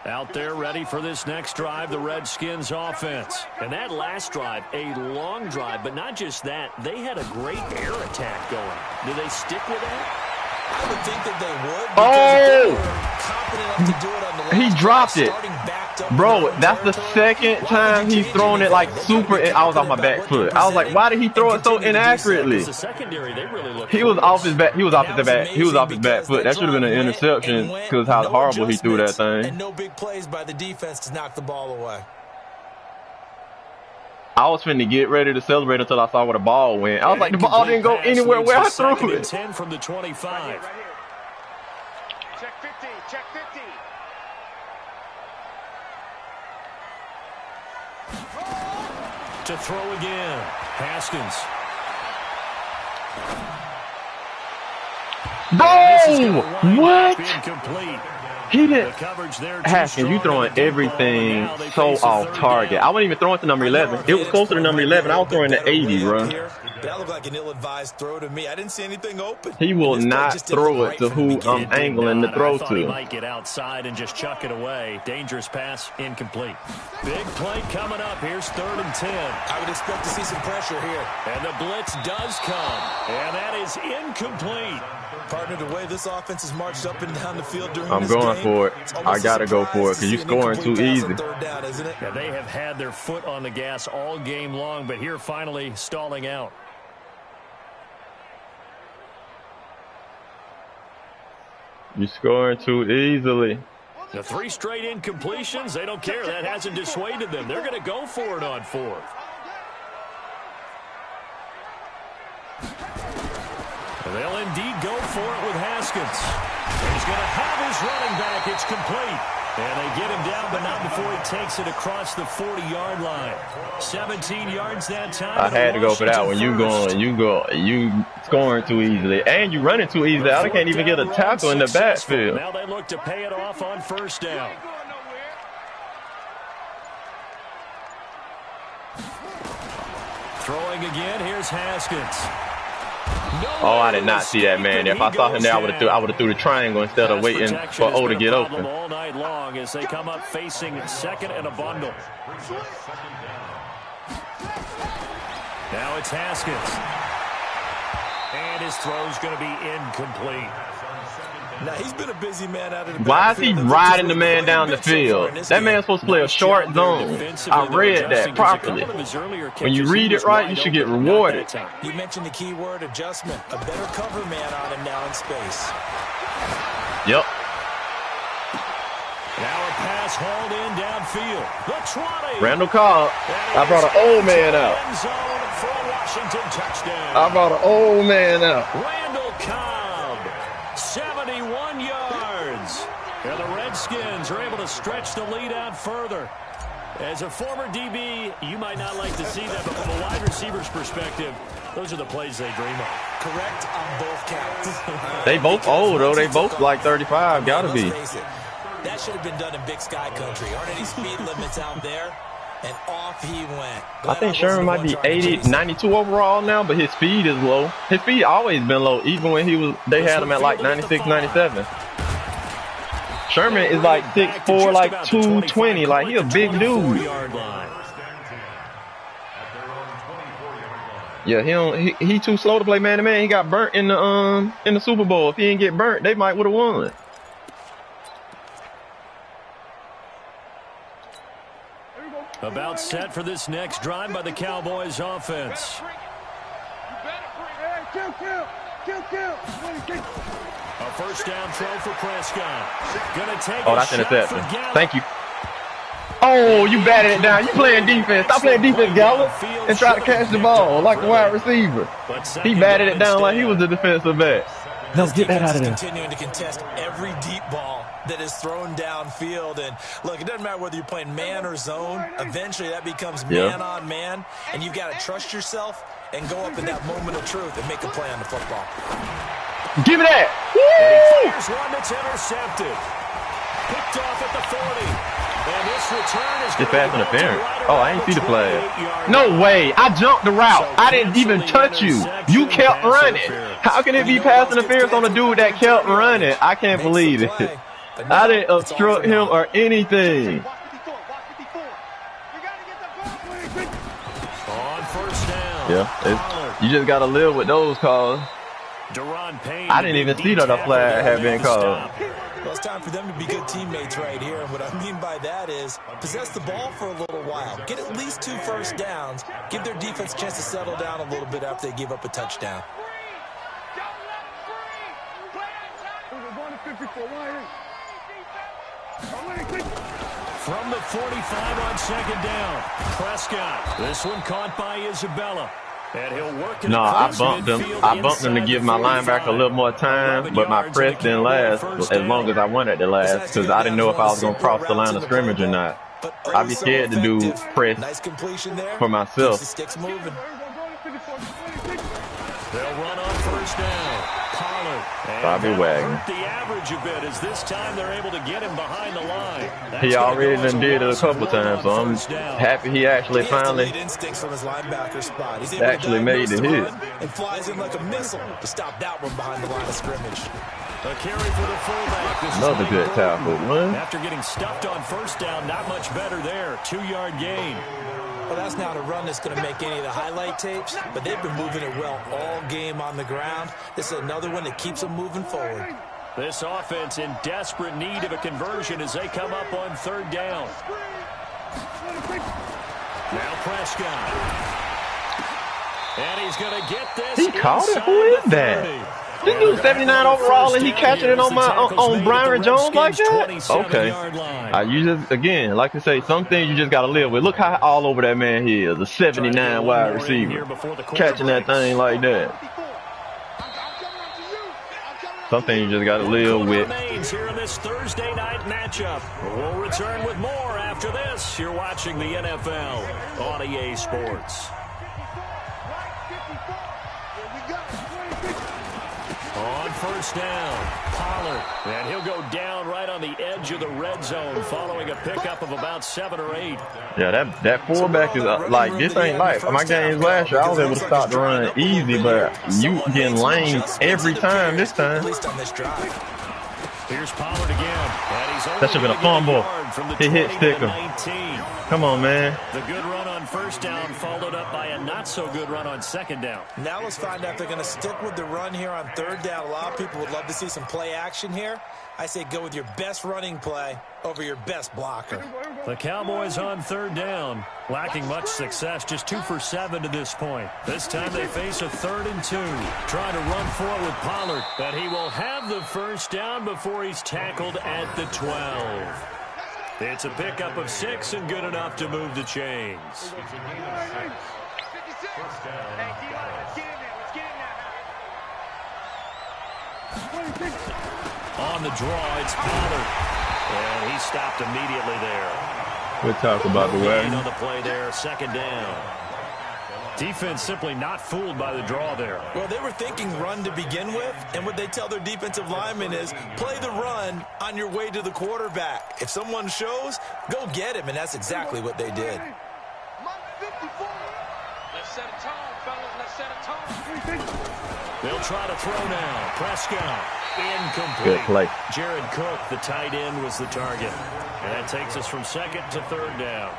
Out there ready for this next drive, the Redskins offense. And that last drive, a long drive, but not just that. They had a great air attack going. Do they stick with that? I would think that they would. Oh! He dropped it. Bro, that's the second time he's thrown it like super. I was off my back foot. I was like, why did he throw it so inaccurately? He was off his back. He was off his back. He was off his back foot. That should have been an interception because how horrible he threw that thing. And no big plays by the defense to knock the ball away. I was finna get ready to celebrate until I saw where the ball went. I was like, the ball didn't go anywhere where I threw it. 10 from the 25. Check 50. Check 50. To throw again. Haskins. Bro! What? Incomplete. He didn't. Haskins, you throwing everything so off target. I wasn't even throwing to number 11. It was closer to number 11. I was throwing to 80, bro. That looked like an ill-advised throw to me. I didn't see anything open. He will not throw it to who I'm angling to throw to. He might get outside and just chuck it away. Dangerous pass, incomplete. Big play coming up. Here's 3rd and 10. I would expect to see some pressure here. And the blitz does come. And that is incomplete. Partner, the way this offense has marched up and down the field during I'm this going game, for it. I got to go for it because you're scoring too easy. Down, isn't it? Yeah, they have had their foot on the gas all game long, but here finally stalling out. You're scoring too easily. The 3 straight incompletions, they don't care. That hasn't dissuaded them. They're going to go for it on 4th. They'll indeed go for it with Haskins. He's going to have his running back. It's complete. And they get him down, but not before he takes it across the 40-yard line. 17 yards that time. I had to go for that one. You scoring too easily. And you running too easily. I can't even get a tackle in the backfield. Now they look to pay it off on first down. Throwing again, here's Haskins. Oh, I did not see that man. If I saw him there, I would have threw the triangle instead of waiting for O to get open. All night long as they come up facing second and a bundle. Now it's Haskins. And his throw's going to be incomplete. Now he's been a busy man out of the Why is he riding the man down the field? That man's supposed to play a short zone. I read that properly. When you read it right, you should get rewarded. You mentioned the key word adjustment. A better cover man on him now in space. Yep. Now a pass hauled in downfield. The 20. Randall Cobb. I brought an old man out. For a Washington touchdown. I brought an old man out. Randall Cobb, 71 yards. And the Redskins are able to stretch the lead out further. As a former DB, you might not like to see that, but from a wide receiver's perspective, those are the plays they dream of. Correct on both counts. They both old, though. They both like 35. Gotta be. That should have been done in Big Sky Country. Aren't any speed limits out there? And off he went. I think Sherman might be 92 overall now, but his speed is low. His speed always been low, even when they had him at like 96, 97. Sherman is like 6'4", like 220, like he a big dude. Yeah, he too slow to play man to man. He got burnt in the Super Bowl. If he didn't get burnt, they might would have won. About set for this next drive by the Cowboys offense. A first down throw for Prescott. Gonna take that's interception. Thank you. Oh, you batted it down. You playing defense. Stop playing defense, Gallup, and try to catch the ball like a wide receiver. He batted it down like he was the defensive back. Let's get that out of there. Continuing to contest every deep ball that is thrown downfield. And look, it doesn't matter whether you're playing man or zone. Eventually that becomes man on man. And you've got to trust yourself and go up in that moment of truth and make a play on the football. Give me that. Woo! Here's one that's intercepted. Picked off at the 40. And this return is get pass interference. Oh, I ain't see the flag. No way. I jumped the route. I didn't even touch you. You kept running. How can it be pass interference on a dude that kept running? I can't believe it. I didn't obstruct him or anything. On first down. Yeah, you just got to live with those calls. I didn't even see that a flag had been called. Well, it's time for them to be good teammates right here. And what I mean by that is possess the ball for a little while. Get at least 2 first downs. Give their defense a chance to settle down a little bit after they give up a touchdown. From the 45 on second down. Prescott. This one caught by Isabella. And he'll work it I bumped him. I bumped him to give my linebacker a little more time, but my press didn't last as long as I wanted to last because I didn't know if I was going to cross the line of scrimmage or not. I'd be scared to do press for myself. They'll run on first down. Pollard. Bobby Wagner. The average a bit as this time they're able to get him behind the line. He already done did it a couple times, so I'm happy he actually finally made the hit. And flies in like a missile to stop that one behind the line of scrimmage. A carry for the fullback. Another good tackle. After getting stuffed on first down, not much better there. 2-yard gain. Well, that's not a run that's going to make any of the highlight tapes, but they've been moving it well all game on the ground. This is another one that keeps them moving forward. This offense in desperate need of a conversion as they come up on third down. Now Prescott. And he's going to get this. He caught it? Who is that? This dude's 79 overall and he catching it on Byron Jones like that? Okay. You just, again, like I say, some things you just got to live with. Look how all over that man he is, a 79 wide receiver. Catching that thing like that. Something you just got to live with. Remains here in this Thursday night matchup. We'll return with more after this. You're watching the NFL on EA Sports. On first down, Pollard, and he'll go down right on the edge of the red zone following a pickup of about 7 or 8. Yeah, that fullback is like, this ain't life. My games last year, I was able to start the run easy, but you getting lanes every time this time. At least on this drive. Here's Pollard again. That should have been a fumble. He hit sticker. Come on, man. The good run on first down followed up by a not-so-good run on second down. Now let's find out if they're going to stick with the run here on third down. A lot of people would love to see some play action here. I say go with your best running play over your best blocker. The Cowboys on third down, lacking much success, just 2 for 7 to this point. This time they face a 3rd and 2. Trying to run for it with Pollard, but he will have the first down before he's tackled at the 12. It's a pickup of 6 and good enough to move the chains. On the draw, it's Pollard. And he stopped immediately there. We'll talk about the way. On the play there, second down. Defense simply not fooled by the draw there. Well, they were thinking run to begin with, and what they tell their defensive linemen is play the run on your way to the quarterback. If someone shows, go get him, and that's exactly what they did. Let's set a tone, fellas. Let's set a tone. They'll try to throw now. Prescott, incomplete. Good play. Jared Cook, the tight end, was the target. And that takes us from second to third down.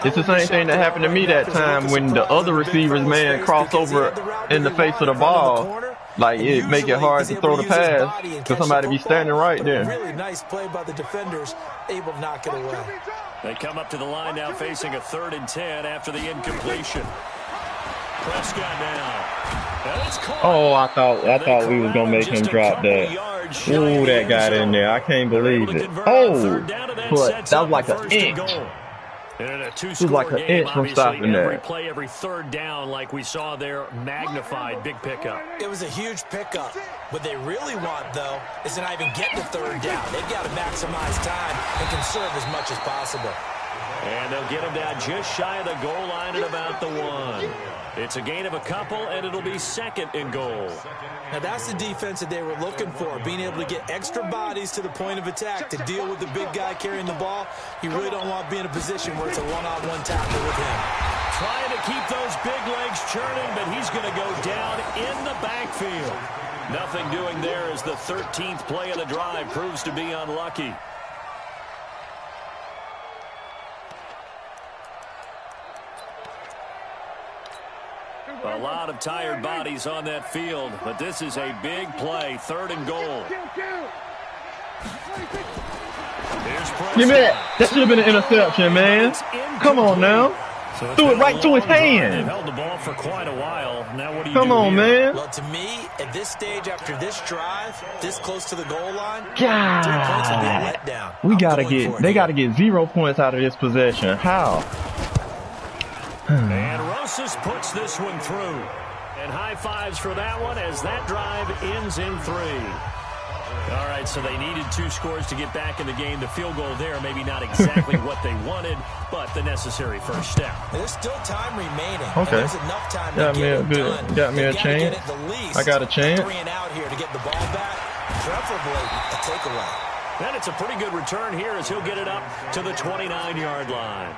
It's the same thing that happened to me that time when the other receivers, man, crossed over in the face of the ball. Like, it make it hard to throw the pass because somebody be standing right there. Really nice play by the defenders, able to knock it away. They come up to the line now facing a 3rd and 10 after the incompletion. Prescott now. Oh, I thought we was gonna make him drop that. Ooh, that got in there. I can't believe it. Oh, but that was like an inch. It was like an inch from stopping every that. Play every third down, like we saw there, magnified, big pickup. It was a huge pickup. What they really want, though, is to not even get to third down. They've got to maximize time and conserve as much as possible. And they'll get him down just shy of the goal line at about the 1. It's a gain of a couple, and it'll be 2nd and goal. Now, that's the defense that they were looking for, being able to get extra bodies to the point of attack to deal with the big guy carrying the ball. You really don't want to be in a position where it's a one-on-one tackle with him. Trying to keep those big legs churning, but he's going to go down in the backfield. Nothing doing there as the 13th play of the drive proves to be unlucky. A lot of tired bodies on that field, but this is a big play, 3rd and goal. Give me that. That should have been an interception, man. Come on now. Threw it right to his hand. They've held the ball for quite a while. Now what do you Come do on, here? man. Well, to me, at this stage, after this drive, this close to the goal line, 3 points would be a letdown. We gotta get. They gotta get 0 points out of this possession. How? And Rosas puts this one through. And high fives for that one as that drive ends in 3. All right, so they needed 2 scores to get back in the game. The field goal there, maybe not exactly what they wanted, but the necessary first step. There's still time remaining. Okay. There's enough time to get it done. Got me a chance. I got a chance. 3 and out here to get the ball back, preferably a takeaway. Then it's a pretty good return here as he'll get it up to the 29-yard line.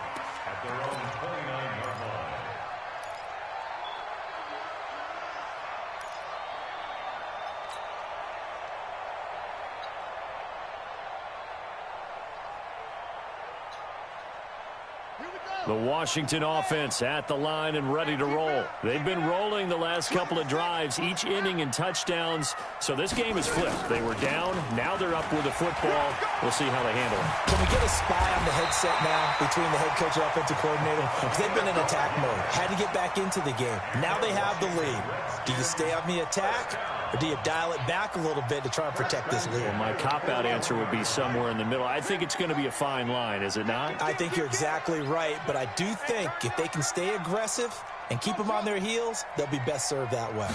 The Washington offense at the line and ready to roll. They've been rolling the last couple of drives, each inning in touchdowns. So this game is flipped. They were down. Now they're up with the football. We'll see how they handle it. Can we get a spy on the headset now between the head coach and offensive coordinator? Because they've been in attack mode. Had to get back into the game. Now they have the lead. Do you stay on the attack? Or do you dial it back a little bit to try and protect this lead? Well, my cop-out answer would be somewhere in the middle. I think it's going to be a fine line, is it not? I think you're exactly right, but I do think if they can stay aggressive and keep them on their heels, they'll be best served that way.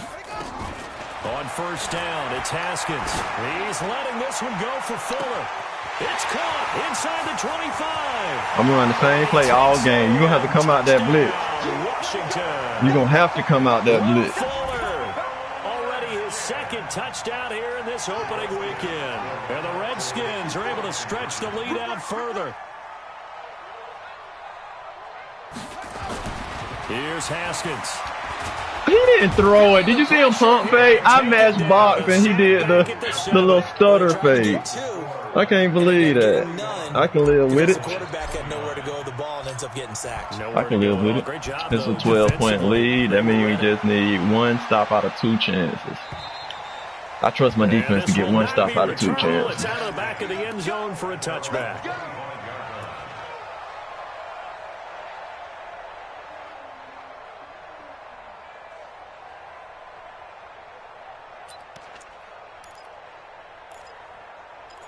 On first down, it's Haskins. He's letting this one go for Fuller. It's caught inside the 25. I'm running the same play all game. You're going to have to come out that blitz. Washington. You're going to have to come out that blitz. Fuller. Already his second touchdown here in this opening weekend. And the Redskins are able to stretch the lead out further. Here's Haskins. He didn't throw it. Did you see him pump fake? I matched box and he did the little stutter fake. I can't believe that. I can live with it. I can live with it. It's a 12-point lead. That means we just need one stop out of 2 chances. I trust my defense to get one stop out of 2 chances. It's out of the back of the end zone for a touchback.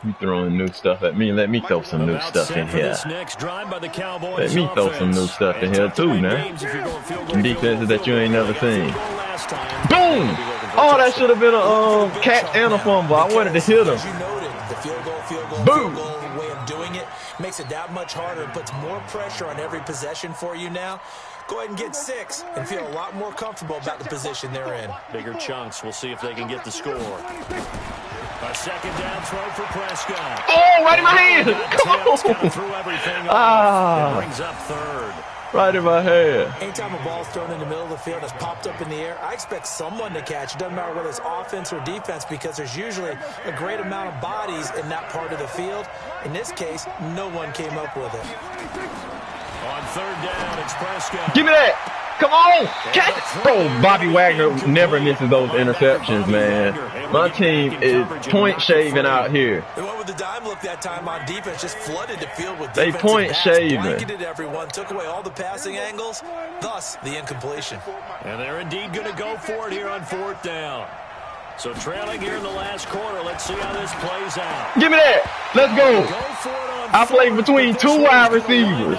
You throwing new stuff at me. Let me throw some new stuff in here. Let me throw some new stuff in here too, man. Defenses that you ain't never seen. Boom! Oh, that should have been a catch and a fumble. I wanted to hit him. Boom! Way of doing it makes it that much harder and puts more pressure on every possession for you now. Go ahead and get 6 and feel a lot more comfortable about the position they're in. Bigger chunks. We'll see if they can get the score. A second down throw for Prescott. Oh, right in my hand. Come on. Brings up third. Right in my hand. Anytime a ball's thrown in the middle of the field, it's popped up in the air, I expect someone to catch. It doesn't matter whether it's offense or defense because there's usually a great amount of bodies in that part of the field. In this case, no one came up with it. On third down, it's Prescott. Give me that. Come on. Catch it. Bro, Bobby Wagner never misses those interceptions, man. My team is point shaving out here. They went with the dime look that time on defense, just flooded the field with they point shaving. Blanketed everyone, took away all the passing angles, thus the incompletion. And they're indeed going to go for it here on fourth down. So trailing here in the last quarter, let's see how this plays out. Give me that. Let's go. I play between 2 wide receivers.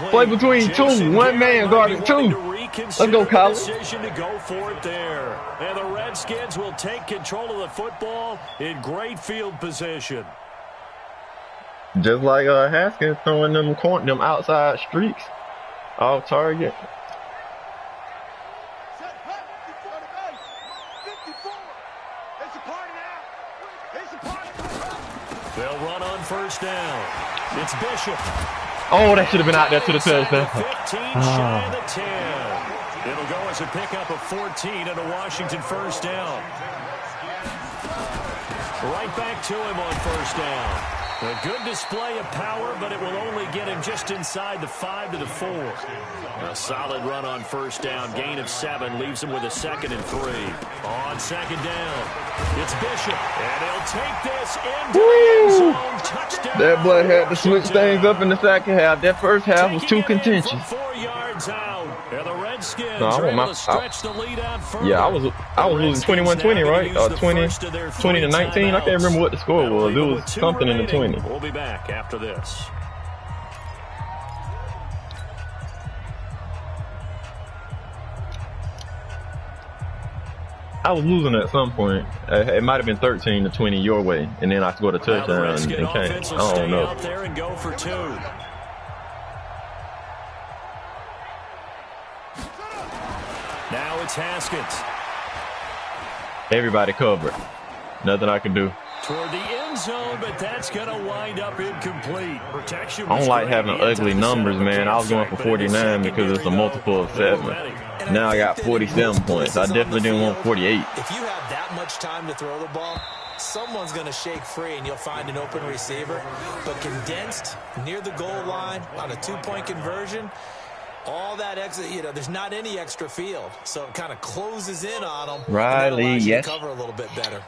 Play between 2. 1 man guarding 2. Let's go, Colin. Decision to go for it there. And the Redskins will take control of the football in great field position. Just like Haskins throwing them outside streaks off target. They'll run on first down. It's Bishop. Oh, that should have been out there to the touchdown. 15 shy of the 10. It'll go as a pickup of 14 and a Washington first down. Right back to him on first down. A good display of power, but it will only get him just inside the 5 to the 4. A solid run on first down. Gain of 7 leaves him with a 2nd and 3. On second down, it's Bishop. And he'll take this into the end zone. Touchdown. That boy had to switch things up in the second half. That first half was too contentious. 4 yards out. And the Redskins no, are able to stretch the lead out further. Yeah, I was losing 21-20, right? 20 to 19. I can't remember what the score was. It was something in the 20. We'll be back after this. I was losing at some point. It might have been 13 to 20 your way, and then I scored a touchdown and came. I don't know. Out there and go for 2. Now it's Haskins. Everybody covered. Nothing I can do. Toward the end zone, but that's going to wind up incomplete. Protection. I don't like having ugly numbers, man. I was going for 49 because it's a multiple of 7. Now I got 47 points. I definitely didn't want 48. If you have that much time to throw the ball, someone's going to shake free and you'll find an open receiver. But condensed near the goal line on a 2-point conversion, all that extra, there's not any extra field. So it kind of closes in on them. Riley, yes. Cover a little bit better.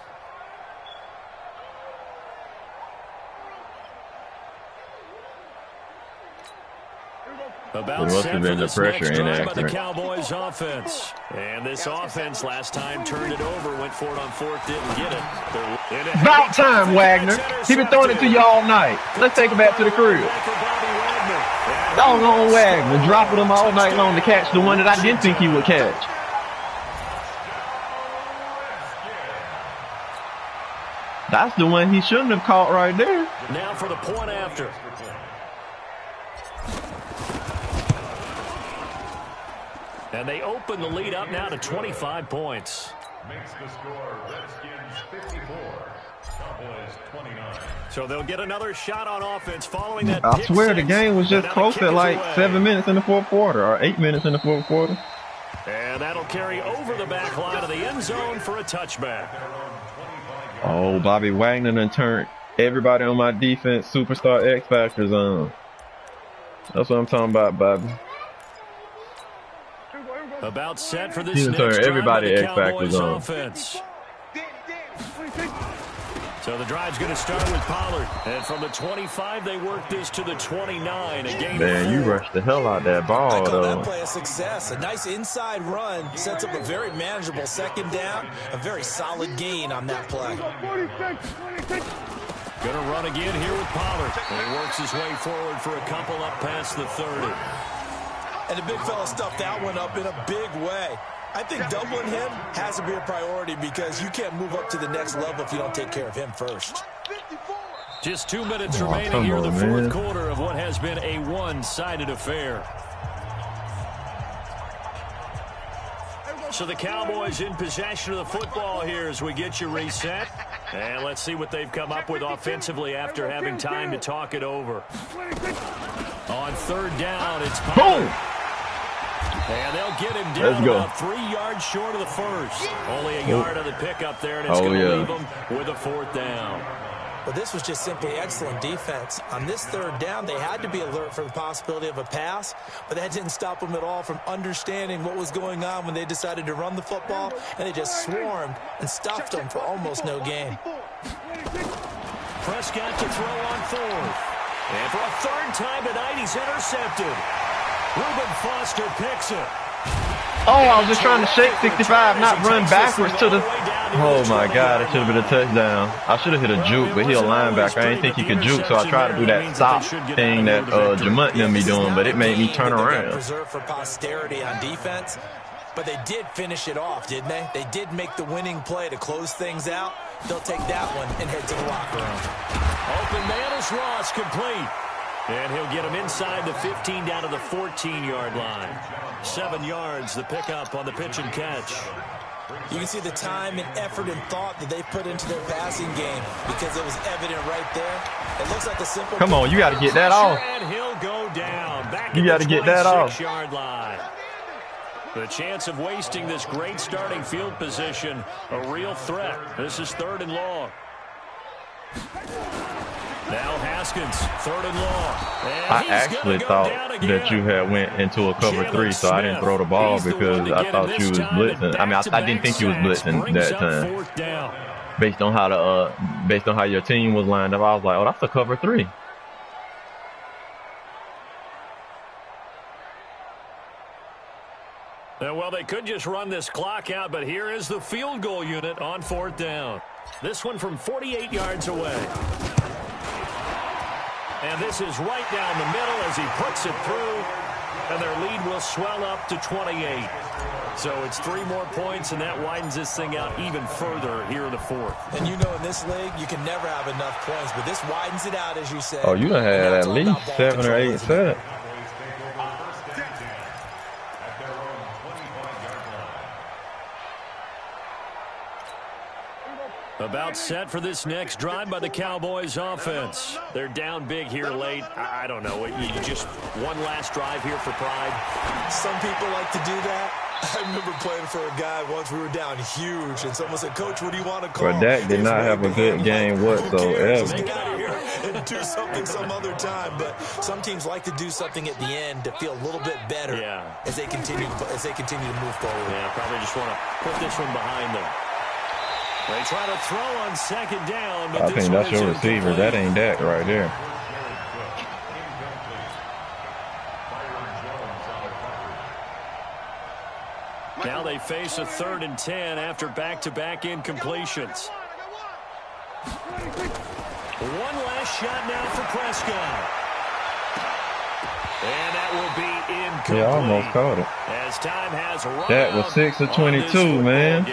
It must have been the pressure inaccurate. By the Cowboys offense. And this offense last time turned it over, went for it on 4th, didn't get it. About time, Wagner. He been throwing it to you all night. Let's take it back to the crib. Doggone Wagner, dropping him all night long to catch the one that I didn't think he would catch. That's the one he shouldn't have caught right there. Now for the point after. And they open the lead up now to 25 points. Makes the score Redskins 54, Cowboys 29. So they'll get another shot on offense following that. I swear the game was just close at like 7 minutes in the fourth quarter or 8 minutes in the fourth quarter. And that'll carry over the back line of the end zone for a touchback. Oh, Bobby Wagner done turned everybody on my defense superstar X Factors on. That's what I'm talking about, Bobby. About set for this next turn drive everybody by the X Factors Cowboys on. offense. So the drive's going to start with Pollard. And from the 25, they work this to the 29. A gain Man, you rushed the hell out that ball, I call though. that play a success. A nice inside run sets up a very manageable second down. A very solid gain on that play. Going to run again here with Pollard. And he works his way forward for a couple up past the 30. And the big fella stuffed that one up in a big way. I think doubling him has to be a priority because you can't move up to the next level if you don't take care of him first. Just 2 minutes remaining here in the fourth quarter of what has been a one-sided affair. So the Cowboys in possession of the football here as we get you reset. And let's see what they've come up with offensively after having time to talk it over. On third down, it's Pollard. And they'll get him down about 3 yards short of the first. Only a yard on the pickup there, and it's going to leave them with a fourth down. Well, this was just simply excellent defense. On this third down, they had to be alert for the possibility of a pass, but that didn't stop them at all from understanding what was going on when they decided to run the football, and they just swarmed and stopped them for almost no gain. Prescott to throw on fourth. And for a third time tonight, he's intercepted. Reuben Foster picks it. Oh, I was just trying to shake 65, not run backwards to the... Oh, my God, it should have been a touchdown. I should have hit a juke, but he a linebacker. I didn't think he could juke, so I tried to do that stop thing that Jamont and me doing, but it made me turn around. Preserved for posterity on defense, but they did finish it off, didn't they? They did make the winning play to close things out. They'll take that one and head to the locker room. Open man is Ross, complete. And he'll get him inside the 15 down to the 14-yard line. 7 yards, the pickup on the pitch and catch. You can see the time and effort and thought that they put into their passing game because it was evident right there. It looks like a simple... Come on, you got to get that off. And he'll go down. Back you got to get that off. 26-yard line. The chance of wasting this great starting field position, a real threat. This is 3rd and long. Now Haskins, 3rd and long. And I actually thought that you had went into a cover 3, so I didn't throw the ball because I thought you was blitzing. I mean, I didn't think you was blitzing that time. Based on how your team was lined up, I was like, oh, that's a cover 3. Well, they could just run this clock out, but here is the field goal unit on 4th down. This one from 48 yards away. And this is right down the middle as he puts it through. And their lead will swell up to 28. So it's 3 more points, and that widens this thing out even further here in the 4th. And you know in this league, you can never have enough points, but this widens it out, as you said. Oh, you done had at least 7 or 8 sets. About set for this next drive by the Cowboys offense. They're down big here late. I don't know. You just one last drive here for pride. Some people like to do that. I remember playing for a guy once. We were down huge, and someone said, "Coach, what do you want to call?" But Dak did not have a good game whatsoever. Let's get out of here and do something some other time. But some teams like to do something at the end to feel a little bit better as they continue to move forward. Yeah, probably just want to put this one behind them. They try to throw on 2nd down, but I think that's your receiver. That ain't Dak right there. Now they face a 3rd and 10 after back-to-back incompletions. One last shot now for Prescott. And that will be incomplete. Yeah, I almost caught it. As time has run that was 6 of 22, man.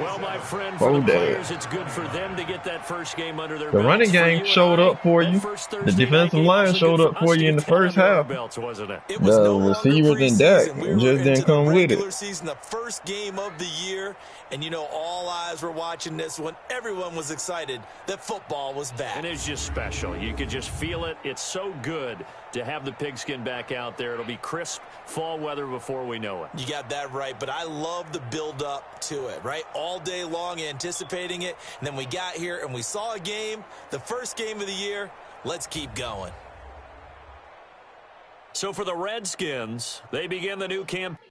Well, Well, my friend, for the players, it's good for them to get that first game under their belts. The running game showed up for you. The defensive line showed up for you in the first half. It was no longer receivers and Dak preseason. We were just didn't into the come with regular it. season, the first game of the year, and you know all eyes were watching this one. Everyone was excited that football was back. And it's just special. You could just feel it. It's so good to have the pigskin back out there. It'll be crisp fall weather before we know it. You got that right, but I love the build-up to it, right? All day long anticipating it, and then we got here and we saw a game, the first game of the year. Let's keep going. So for the Redskins, they begin the new campaign.